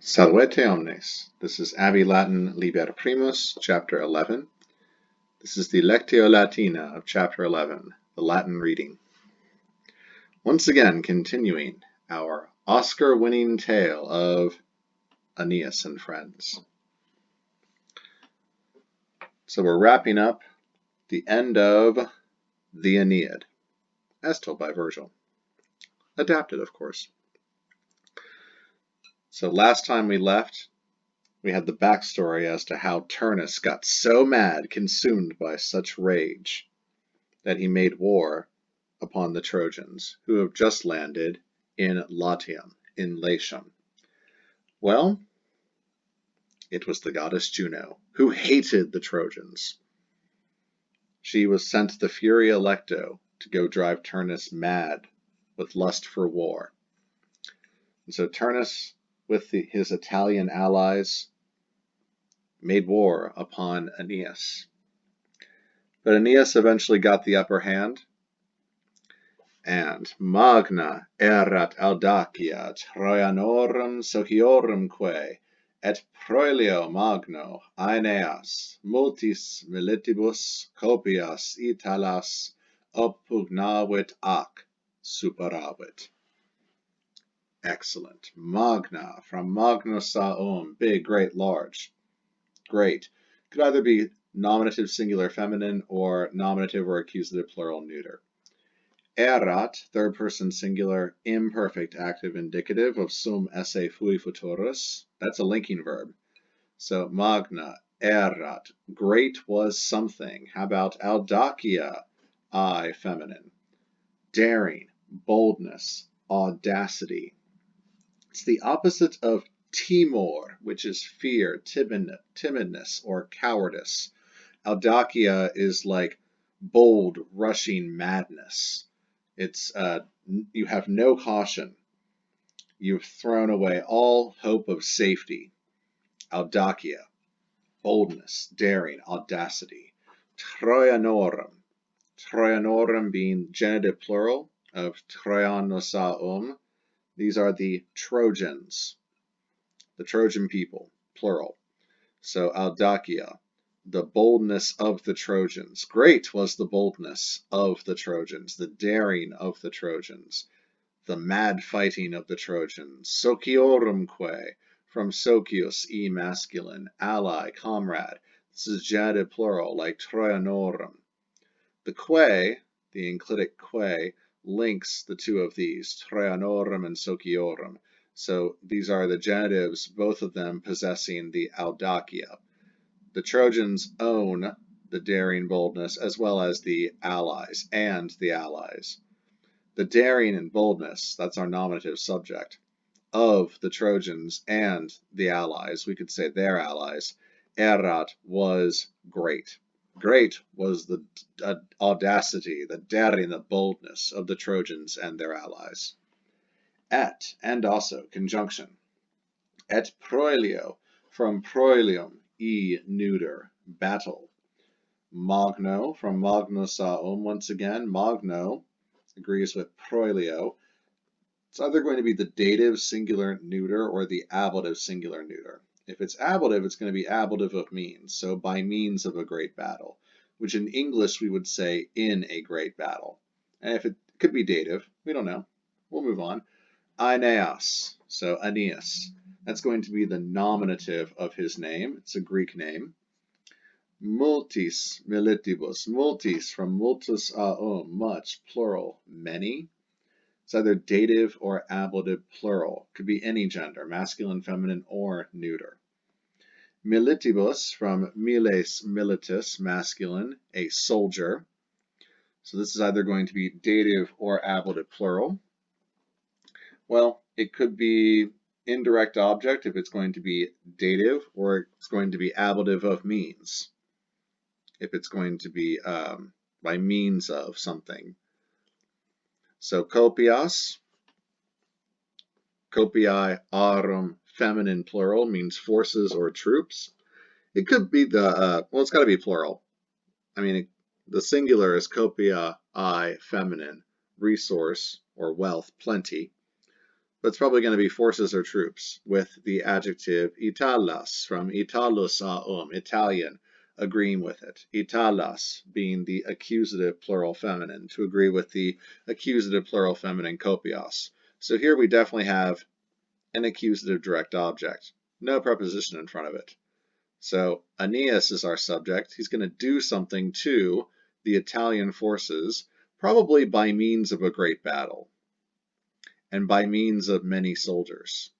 Salvete omnes. This is Abbey Latin Liber Primus, chapter 11. This is the Lectio Latina of chapter 11, the Latin reading. Once again, continuing our Oscar-winning tale of Aeneas and Friends. So we're wrapping up the end of the Aeneid, as told by Virgil. Adapted, of course. So last time we left, we had the backstory as to how Turnus got so mad, consumed by such rage, that he made war upon the Trojans, who have just landed in Latium, in Latium. Well, it was the goddess Juno, who hated the Trojans. She was sent the Furia Lectio to go drive Turnus mad with lust for war. And so Turnus, with his Italian allies, made war upon Aeneas. But Aeneas eventually got the upper hand, and magna erat audacia Trojanorum sociorumque, et proelio magno Aeneas multis militibus copias Italas oppugnavit ac superavit. Excellent. Magna, from magnosaum, big, great, large. Great. Could either be nominative singular feminine or nominative or accusative plural neuter. Erat, third person singular, imperfect active indicative of sum esse fui futurus. That's a linking verb. So magna, erat, great was something. How about audacia, I, feminine. Daring, boldness, audacity. It's the opposite of timor, which is fear, timidness, or cowardice. Audacia is like bold, rushing madness. It's you have no caution. You've thrown away all hope of safety. Audacia, boldness, daring, audacity. Trojanorum, Trojanorum being genitive plural of Trojanosaum. These are the Trojans, the Trojan people, plural. So audacia, the boldness of the Trojans. Great was the boldness of the Trojans, the daring of the Trojans, the mad fighting of the Trojans. Sociorumque, from socius, e masculine, ally, comrade. This is genitive plural, like Trojanorum. The que, the enclitic que, links the two of these, Trojanorum and Sociorum. So these are the genitives, both of them possessing the audacia. The Trojans own the daring boldness as well as the allies and the allies. The daring and boldness, that's our nominative subject, of the Trojans and the allies, we could say their allies, erat, was great. Great was the audacity, the daring, the boldness of the Trojans and their allies. Et, and also, conjunction. Et proelio, from proelium, e neuter, battle. Magno, from magnosaum, once again, magno agrees with proelio. It's either going to be the dative singular neuter or the ablative singular neuter. If it's ablative, it's going to be ablative of means, so by means of a great battle, which in English we would say in a great battle. And if it could be dative, we don't know. We'll move on. Aeneas, so Aeneas. That's going to be the nominative of his name. It's a Greek name. Multis militibus. Multis, from multus aum, much, plural, many. It's either dative or ablative plural. Could be any gender, masculine, feminine, or neuter. Militibus, from miles militus, masculine, a soldier. So this is either going to be dative or ablative plural. Well, it could be indirect object if it's going to be dative, or it's going to be ablative of means if it's going to be by means of something. So copias, copiae aurum, feminine plural, means forces or troops. It could be the, well, it's got to be plural. I mean, the singular is copiae feminine, resource or wealth, plenty. but it's probably going to be forces or troops with the adjective Italas from Italus Italian, agreeing with it. Italas being the accusative plural feminine, to agree with the accusative plural feminine kopios. So here we definitely have an accusative direct object, no preposition in front of it. So Aeneas is our subject. He's going to do something to the Italian forces, probably by means of a great battle and by means of many soldiers.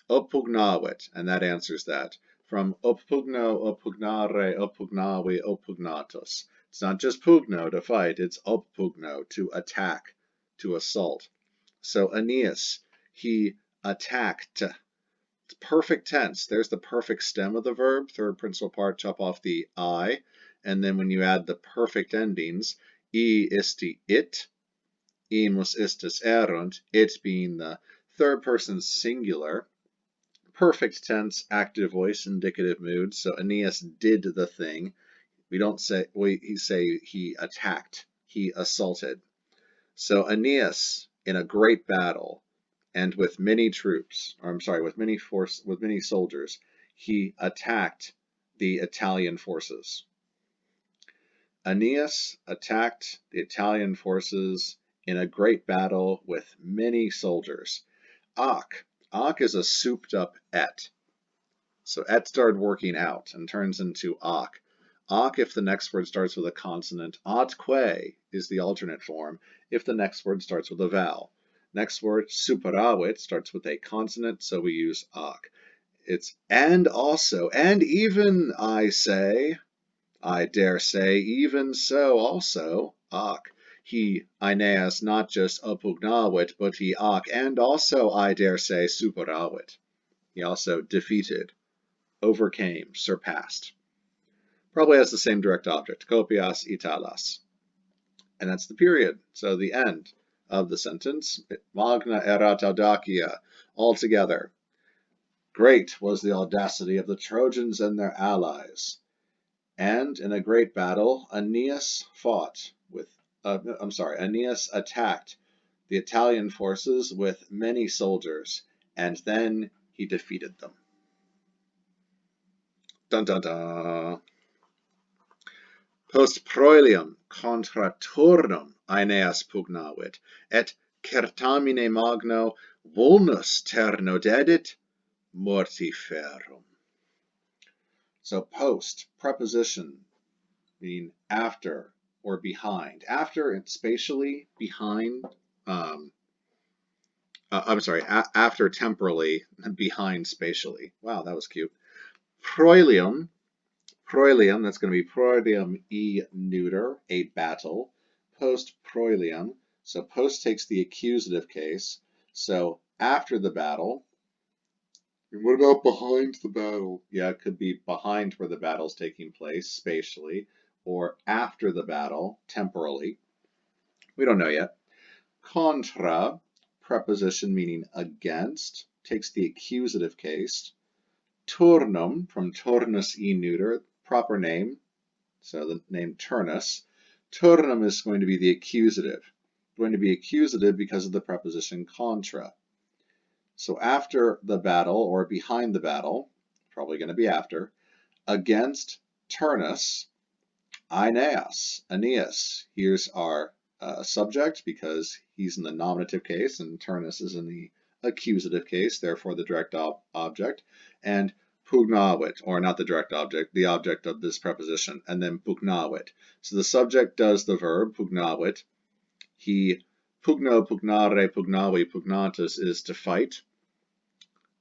Oppugnavit, and that answers that. From oppugno, oppugnare, oppugnavi, oppugnatus. It's not just pugno, to fight, it's oppugno, to attack, to assault. So Aeneas, he attacked. It's perfect tense. There's the perfect stem of the verb, third principal part, chop off the I, and then when you add the perfect endings, I isti it, imus istis erunt, it being the third person singular, perfect tense, active voice, indicative mood. So Aeneas did the thing. We don't say, we say he attacked, he assaulted. So Aeneas, in a great battle, and with many troops, or I'm sorry, with many soldiers, he attacked the Italian forces. Aeneas attacked the Italian forces in a great battle with many soldiers. Ak is a souped up et. So et started working out and turns into ak. Ak if the next word starts with a consonant. Atque is the alternate form if the next word starts with a vowel. Next word, superavit, starts with a consonant, so we use ak. It's and also, and even, I say, I dare say, even so also, ak. He, Aeneas, not just oppugnavit, but he ak, and also, I dare say, superavit. He also defeated, overcame, surpassed. Probably has the same direct object, kopias italas. And that's the period, so the end of the sentence. Magna erat audacia, altogether. Great was the audacity of the Trojans and their allies. And in a great battle, Aeneas Aeneas attacked the Italian forces with many soldiers, and then he defeated them. Dun dun dun. Postproliam contra turnum Aeneas pugnavit, et certamine magno vulnus terno dedit mortiferum. So post, preposition, meaning after or behind. After and spatially, behind, after temporally, behind spatially. Wow, that was cute. Proilium, that's going to be proilium e neuter, a battle. Post proilium, so post takes the accusative case. So after the battle. And what about behind the battle? Yeah, it could be behind where the battle's taking place, spatially, or after the battle, temporally. We don't know yet. Contra, preposition meaning against, takes the accusative case. Turnum, from turnus e neuter, proper name, so the name Turnus. Turnum is going to be the accusative. Going to be accusative because of the preposition contra. So after the battle, or behind the battle, probably going to be after, against Turnus, Aeneas. Here's our subject because he's in the nominative case and Turnus is in the accusative case, therefore the direct object, and pugnavit, or not the direct object, the object of this preposition, and then pugnavit. So the subject does the verb, pugnavit. He, pugno, pugnare, pugnavi, pugnatus is to fight.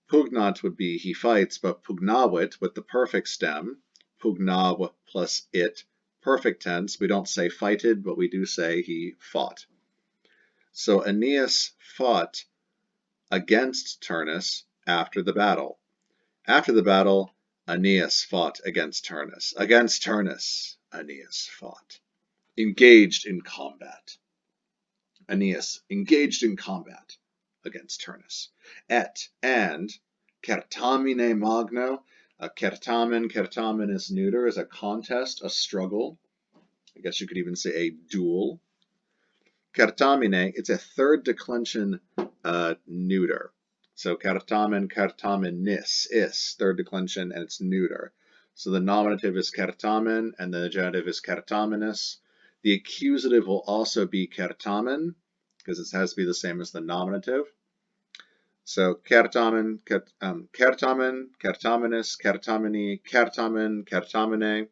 Pugnat would be he fights, but pugnavit with the perfect stem, pugnav plus it, perfect tense. We don't say fighted, but we do say he fought. So Aeneas fought against Turnus after the battle. After the battle, Aeneas fought against Turnus. Against Turnus, Aeneas fought. Engaged in combat. Aeneas engaged in combat against Turnus. And certamine magno, certamen is neuter, is a contest, a struggle. I guess you could even say a duel. Cartamine, it's a third declension neuter. So cartamen, cartamenis, is, third declension, and it's neuter. So the nominative is cartamen, and the genitive is cartamenis. The accusative will also be cartamen, because it has to be the same as the nominative. So cartamen, cartamen, cartamenis, cartamini, cartamen, cartamine,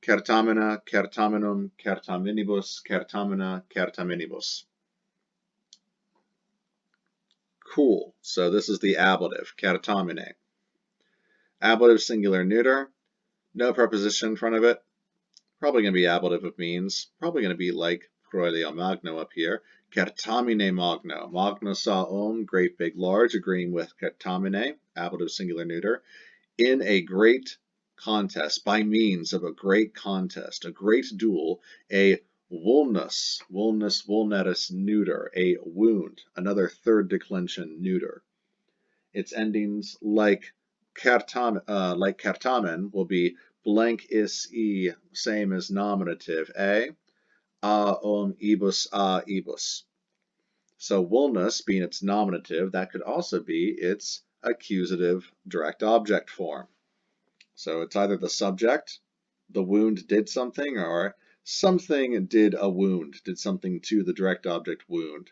cartamina, cartaminum, cartaminibus, cartamina, cartaminibus. Cool. So this is the ablative, cartamine. Ablative singular neuter, no preposition in front of it. Probably going to be ablative of means. Probably going to be like proelio magno up here. Cartamine magno. Magno sa great big large, agreeing with cartamine, ablative singular neuter. In a great contest, by means of a great contest, a great duel, a vulnus, vulneris neuter, a wound, another third declension neuter. Its endings like cartamen will be blank is e, same as nominative a ibus a ibus. So vulnus being its nominative, that could also be its accusative direct object form. So it's either the subject, the wound did something, or something did a wound, did something to the direct object wound.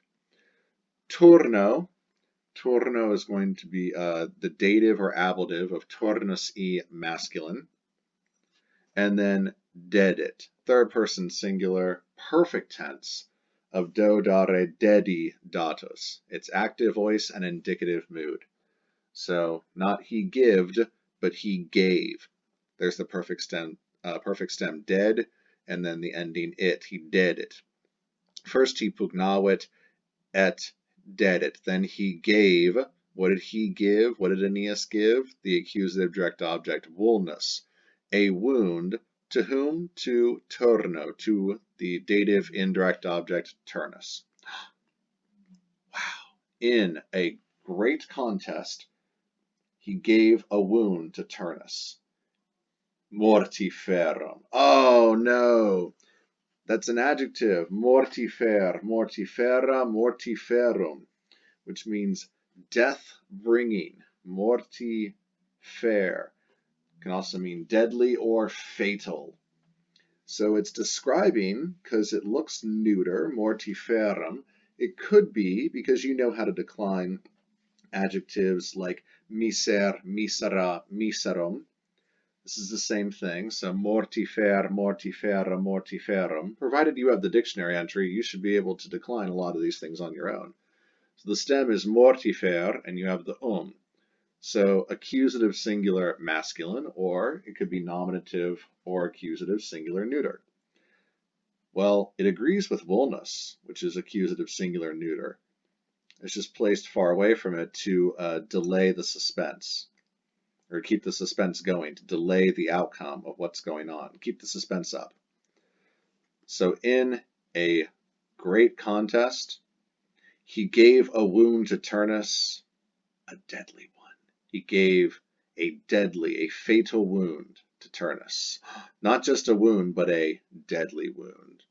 Turno is going to be the dative or ablative of turnus e masculine. And then dedit, third person singular, perfect tense of do, dare, dedi, datus. It's active voice and indicative mood. So not he gived, but he gave. There's the perfect stem dead, and then the ending it. He did it. First he pugnavit et dedit. Then he gave. What did he give? What did Aeneas give? The accusative direct object vulnus. A wound to whom? To turno, to the dative indirect object turnus. Wow. In a great contest, he gave a wound to Turnus. Mortiferum. Oh no, that's an adjective. Mortifer, mortifera, mortiferum, which means death bringing. Mortifer can also mean deadly or fatal. So it's describing, because it looks neuter, mortiferum, it could be because you know how to decline adjectives like miser, misera, miserum. This is the same thing, so mortifer, mortifera, mortiferum. Provided you have the dictionary entry, you should be able to decline a lot of these things on your own. So the stem is mortifer, and you have the So accusative singular masculine, or it could be nominative or accusative singular neuter. Well, it agrees with vulnus, which is accusative singular neuter. It's just placed far away from it to delay the suspense, or keep the suspense going, to delay the outcome of what's going on, keep the suspense up. So in a great contest, he gave a wound to Turnus, a deadly one. He gave a deadly, a fatal wound to Turnus. Not just a wound, but a deadly wound.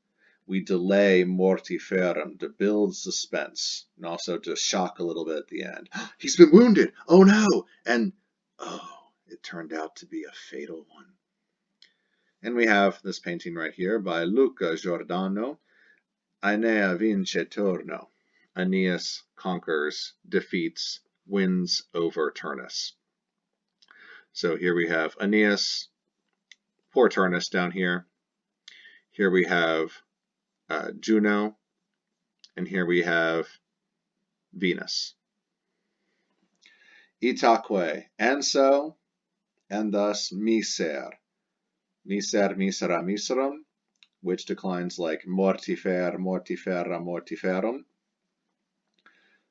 We delay mortiferum to build suspense, and also to shock a little bit at the end. He's been wounded! Oh no! And, oh, it turned out to be a fatal one. And we have this painting right here by Luca Giordano, Aenea vince Turno. Aeneas conquers, defeats, wins over Turnus. So here we have Aeneas, poor Turnus down here. Here we have Juno, and here we have Venus. Itaque, and so, and thus miser. Miser, misera, miserum, which declines like mortifer, mortifera, mortiferum.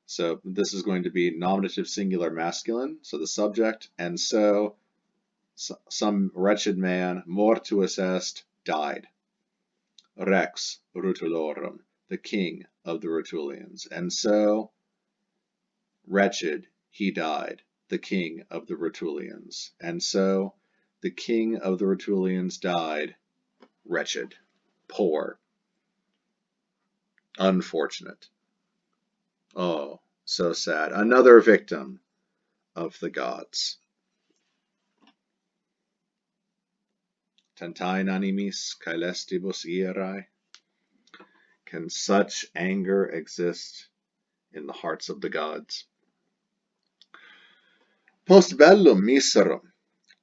So this is going to be nominative singular masculine, so the subject, and so some wretched man, mortuus est, died. Rex Rutulorum, the king of the Rutulians. And so, wretched, he died, the king of the Rutulians. And so, the king of the Rutulians died, wretched, poor. Unfortunate. Oh, so sad. Another victim of the gods. Tantai animis caelestibus ierae. Can such anger exist in the hearts of the gods? Postbellum miserum,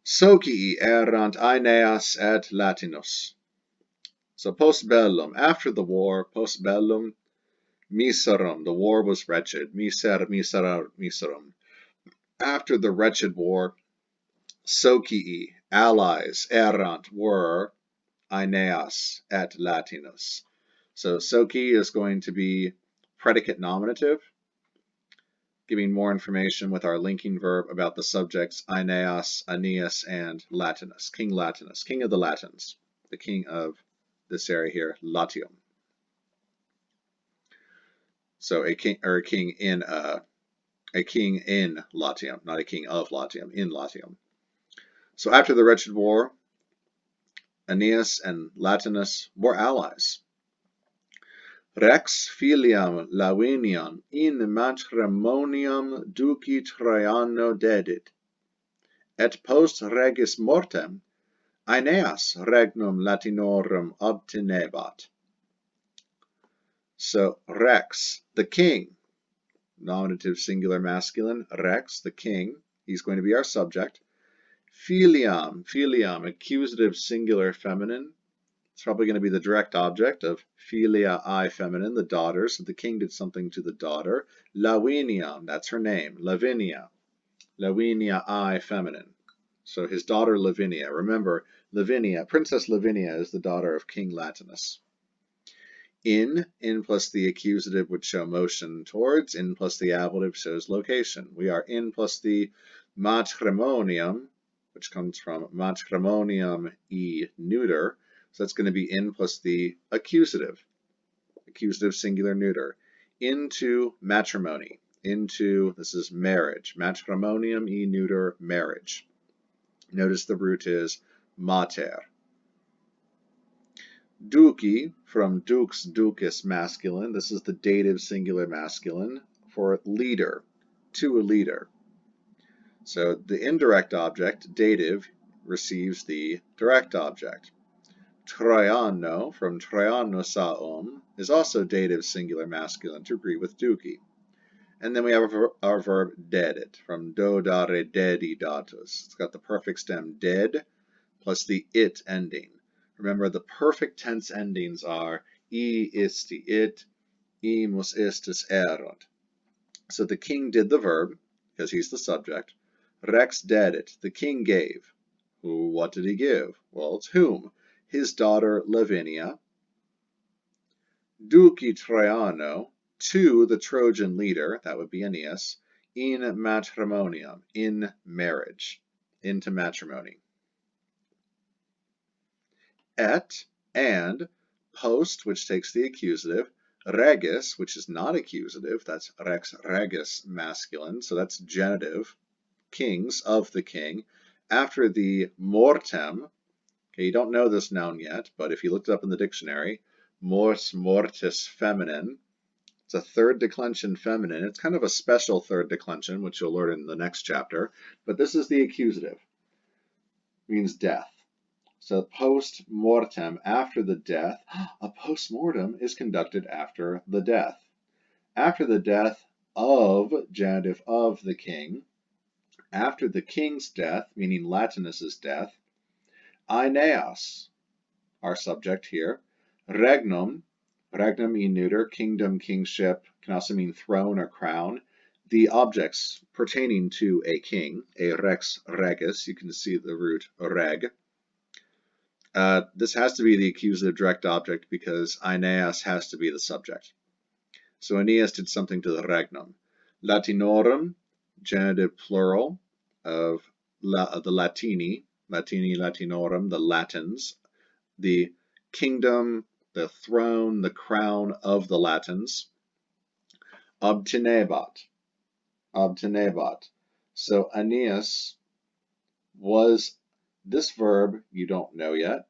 socii erant Aeneas et Latinus. So postbellum, after the war, postbellum miserum, the war was wretched. Miserum. After the wretched war, socii, allies, erant, were Aeneas et Latinus. So soci is going to be predicate nominative, giving more information with our linking verb about the subjects Aeneas, Aeneas, and Latinus, king of the Latins, the king of this area here, Latium. So a king in Latium, not a king of Latium, in Latium. So after the wretched war, Aeneas and Latinus were allies. Rex filiam Laviniam in matrimonium duci Traiano dedit, et post regis mortem Aeneas regnum Latinorum obtenebat. So Rex, the king, nominative singular masculine, Rex, the king, he's going to be our subject. Filiam, accusative singular feminine. It's probably going to be the direct object of filia I feminine, the daughter. So the king did something to the daughter. Laviniam, that's her name. Lavinia I feminine. So his daughter Lavinia. Remember, Princess Lavinia is the daughter of King Latinus. In plus the accusative would show motion towards, in plus the ablative shows location. We are in plus the matrimonium, which comes from matrimonium e neuter. So that's going to be in plus the accusative singular neuter, into matrimony, into, this is marriage, matrimonium e neuter, marriage. Notice the root is mater. Duci, from dux, ducis masculine, this is the dative singular masculine for leader, to a leader. So the indirect object, dative, receives the direct object. Traiano, from Traianosaum, is also dative singular masculine to agree with duci. And then we have our verb dedit, from do dare dedi datus. It's got the perfect stem dead plus the it ending. Remember, the perfect tense endings are I isti it, imus istis erunt. So the king did the verb, because he's the subject. Rex dedit, the king gave. What did he give? Well, it's whom? His daughter Lavinia. Duci Traiano, to the Trojan leader, that would be Aeneas, in matrimonium, in marriage, into matrimony. Et, and, post, which takes the accusative, regis, which is not accusative, that's rex regis masculine, so that's genitive, kings, of the king, after the mortem. Okay, you don't know this noun yet, but if you looked it up in the dictionary, mors mortis feminine, it's a third declension feminine. It's kind of a special third declension, which you'll learn in the next chapter, but this is the accusative, means death. So post-mortem, after the death, a post-mortem is conducted after the death. After the death of, genitive of the king, after the king's death, meaning Latinus's death, Aeneas, our subject here, regnum e neuter, kingdom, kingship, can also mean throne or crown. The objects pertaining to a king, a rex regis, you can see the root reg. This has to be the accusative direct object because Aeneas has to be the subject. So Aeneas did something to the regnum. Latinorum, genitive plural of the Latini, Latinorum, the Latins, the kingdom, the throne, the crown of the Latins. Obtenebat. So Aeneas was, this verb you don't know yet,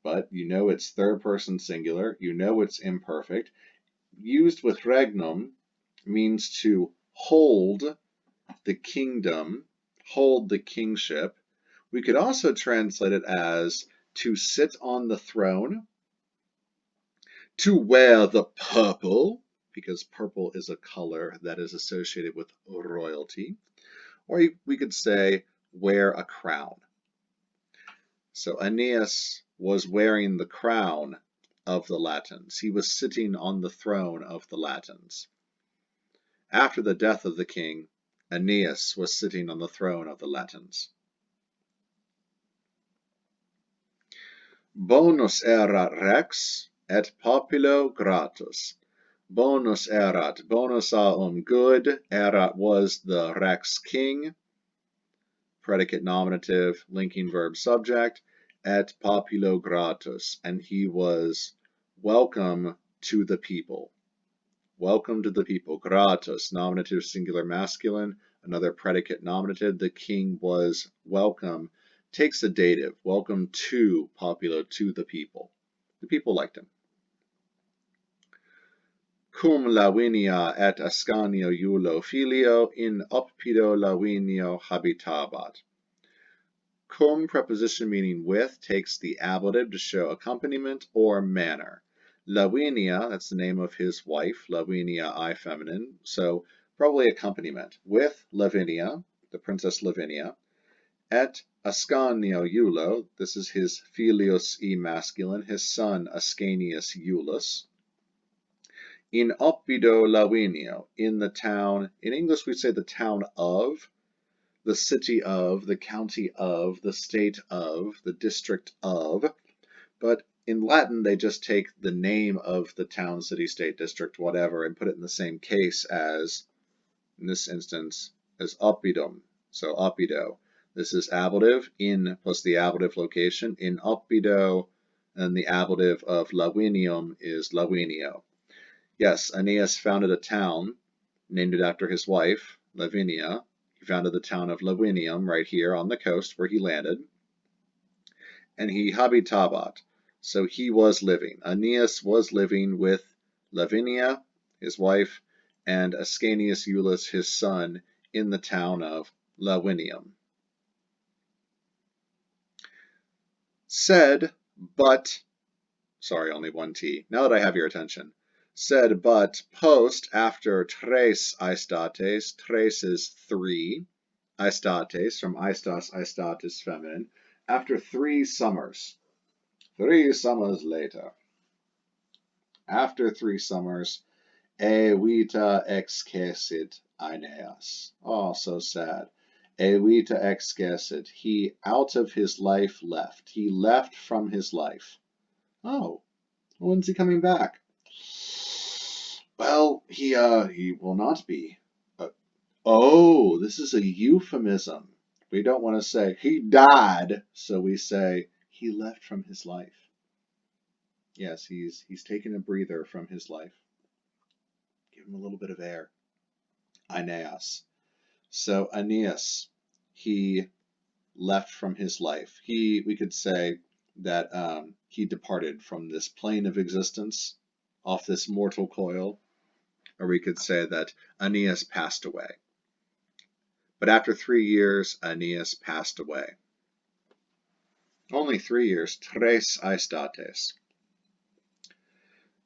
but you know it's third person singular, you know it's imperfect. used with regnum means to hold the kingdom, hold the kingship. We could also translate it as to sit on the throne, to wear the purple, because purple is a color that is associated with royalty, or we could say wear a crown. So Aeneas was wearing the crown of the Latins. He was sitting on the throne of the Latins. After the death of the king, Aeneas was sitting on the throne of the Latins. Bonus erat rex et populo gratus. Bonus erat, bonus good, erat was the rex king, predicate nominative, linking verb subject, et populo gratus, and he was welcome to the people. Welcome to the people. Gratus, nominative singular masculine, another predicate nominative. The king was welcome. Takes a dative. Welcome to populo, to the people. The people liked him. Cum Lavinia et Ascanio Iulo filio in oppido Lavinio habitabat. Cum, preposition meaning with, takes the ablative to show accompaniment or manner. Lavinia, that's the name of his wife, Lavinia I feminine, so probably accompaniment. With Lavinia, the princess Lavinia, et Ascanio Iulo, this is his filius e masculine, his son Ascanius Iulus. In oppido Lavinio, in the town, in English we say the town of, the city of, the county of, the state of, the district of, but in Latin they just take the name of the town, city, state, district, whatever, and put it in the same case as, in this instance, as oppidum, so oppido. This is ablative, in plus the ablative location, in oppido, and the ablative of Lavinium is Lavinio. Yes, Aeneas founded a town, named it after his wife, Lavinia. He founded the town of Lavinium right here on the coast where he landed. And he habitabat, so he was living. Aeneas was living with Lavinia, his wife, and Ascanius Iulus, his son, in the town of Lavinium. Said, but, sorry, only one T. Now that I have your attention. Said, but, post, after tres aistates, tres is 3, aistates, from aistas, aistatis, feminine, after 3 summers. 3 summers later. After 3 summers, e vita excessit Aeneas. Oh, so sad. E vita excessit. He out of his life left. He left from his life. Oh, when's he coming back? Well, he will not be. Oh, this is a euphemism. We don't want to say he died, so we say he left from his life. Yes, he's taken a breather from his life. Give him a little bit of air. Aeneas. So Aeneas, he left from his life. We could say that he departed from this plane of existence, off this mortal coil, or we could say that Aeneas passed away. But after 3 years, Aeneas passed away. Only 3 years, tres aistates.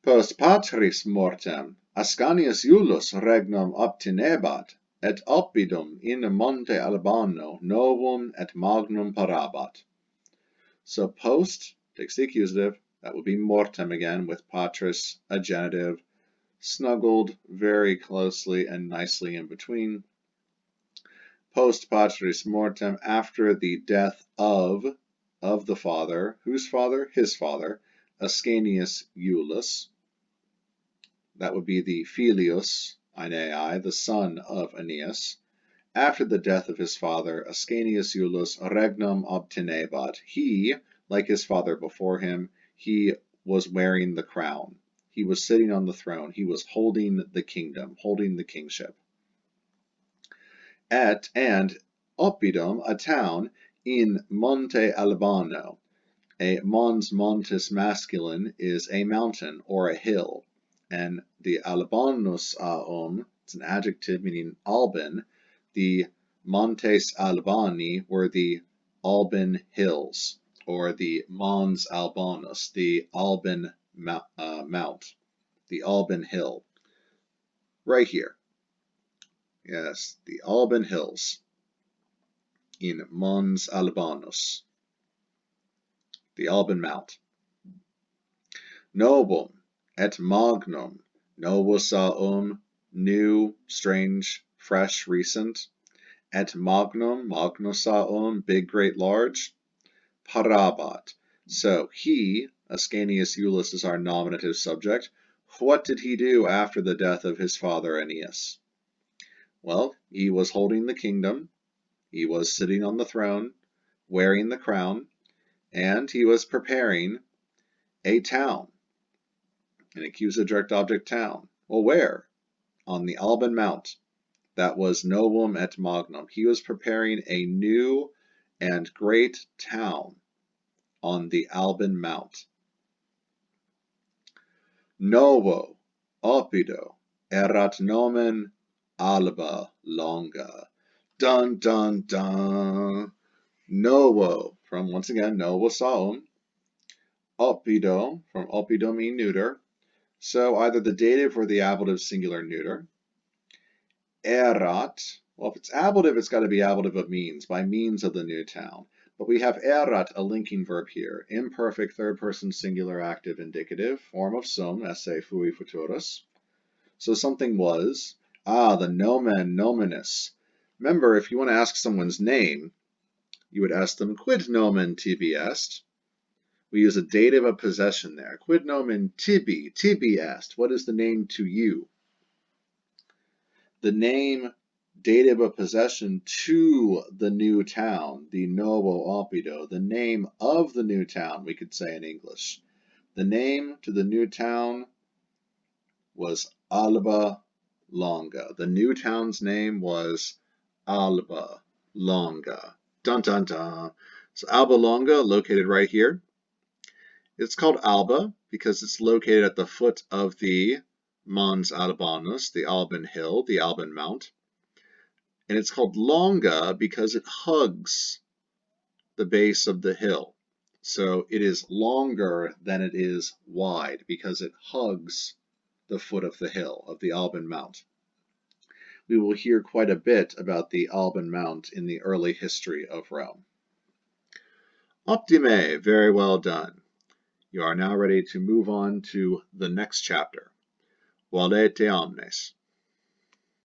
Post patris mortem, Ascanius Iulus regnum obtinebat, et oppidum in monte Albano novum et magnum parabat. So post takes the accusative, that would be mortem again, with patris, a genitive, snuggled very closely and nicely in between. Post patris mortem, after the death of the father. Whose father? His father, Ascanius Iulus. That would be the filius Aenei, the son of Aeneas. After the death of his father, Ascanius Iulus regnum obtinebat. He, like his father before him, he was wearing the crown. He was sitting on the throne. He was holding the kingdom, holding the kingship. And oppidum, a town, in Monte Albano. A mons montis masculine is a mountain or a hill. and the Albanus it's an adjective meaning Alban. The Montes Albani were the Alban Hills, or the Mons Albanus, the Alban Mount, the Alban Hill. Right here. Yes, the Alban Hills in Mons Albanus, the Alban Mount. Novum et magnum, novus new, strange, fresh, recent, et magnum, magnus big, great, large, parabat. So he, Ascanius Iulus, is our nominative subject. What did he do after the death of his father Aeneas? Well, he was holding the kingdom, he was sitting on the throne, wearing the crown, and he was preparing a town, an accusative direct object town. Well, where? On the Alban Mount. That was novum et magnum. He was preparing a new and great town on the Alban Mount. Novo opido erat nomen Alba longa. Dun dun dun. Novo, from once again novus aum. Opido, from opido mean neuter. So either the dative or the ablative singular neuter. Erat, well, if it's ablative, it's got to be ablative of means, by means of the new town. But we have erat, a linking verb here, imperfect third person singular active indicative, form of sum, esse fui futurus. So something was, the nomen nominis. Remember, if you want to ask someone's name, you would ask them, quid nomen tibi est? We use a dative of possession there. Quid nomen tibi, tibi est. What is the name to you? The name dative of possession to the new town, the novo opido, the name of the new town, we could say in English. The name to the new town was Alba Longa. The new town's name was Alba Longa. Dun dun dun. So Alba Longa, located right here. It's called Alba because it's located at the foot of the Mons Albanus, the Alban Hill, the Alban Mount. And it's called Longa because it hugs the base of the hill. So it is longer than it is wide because it hugs the foot of the hill, of the Alban Mount. We will hear quite a bit about the Alban Mount in the early history of Rome. Optime, very well done. You are now ready to move on to the next chapter. Valete omnes.